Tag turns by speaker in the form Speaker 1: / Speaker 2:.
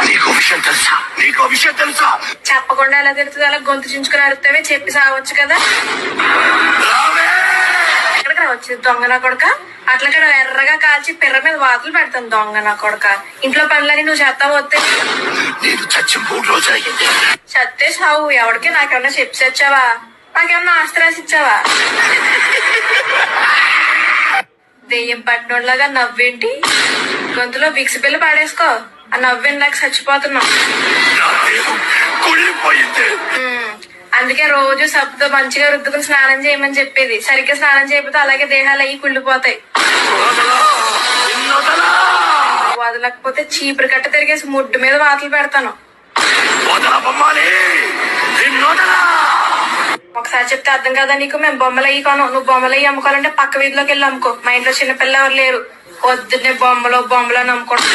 Speaker 1: నీకు విషయం తెలుసా? చెప్పకుండా ఎలా తిరుగుతుంది? అలా గొంతు చించుకుని అరుతావే, చెప్పి సావచ్చు కదా. ఎక్కడికి రావచ్చు దొంగ నా కొడుక? అట్లా ఎర్రగా కాల్చి పిర్ర మీద వాతలు పెడతాను దొంగ నా కొడుక. ఇంట్లో పనులని నువ్వు చేస్తావు వస్తే చత్తే సావు. ఎవరికి నాకేమన్నా చెప్పి వచ్చావా? నాకేమన్నా ఆస్తి రాసి ఇచ్చావా? దెయ్యం పట్టినోళ్ళగా నవ్వేంటి? గొంతులో బిక్స్ బిల్ల పాడేసుకో. ఆ నవ్వేం నాకు చచ్చిపోతున్నాం. అందుకే రోజు సబ్బుతో మంచిగా రుద్దుకుని స్నానం చేయమని చెప్పేది. సరిగ్గా స్నానం చేయకపోతే అలాగే దేహాలు అయ్యి కుళ్ళిపోతాయి. వదలకపోతే చీపురు కట్ట తిరిగేసి ముడ్డు మీద వాతలు పెడతాను. ఒకసారి చెప్తే అర్థం కదా నీకు? మేము బొమ్మలు అయ్యి కొను. నువ్వు బొమ్మలు అయ్యి అమ్ముకోవాలంటే పక్క వీధిలోకి వెళ్ళి అమ్ముకో. మా ఇంట్లో చిన్నపిల్ల ఎవరు లేరు. పొద్దున్నే బొమ్మలో నమ్ముకోవడం.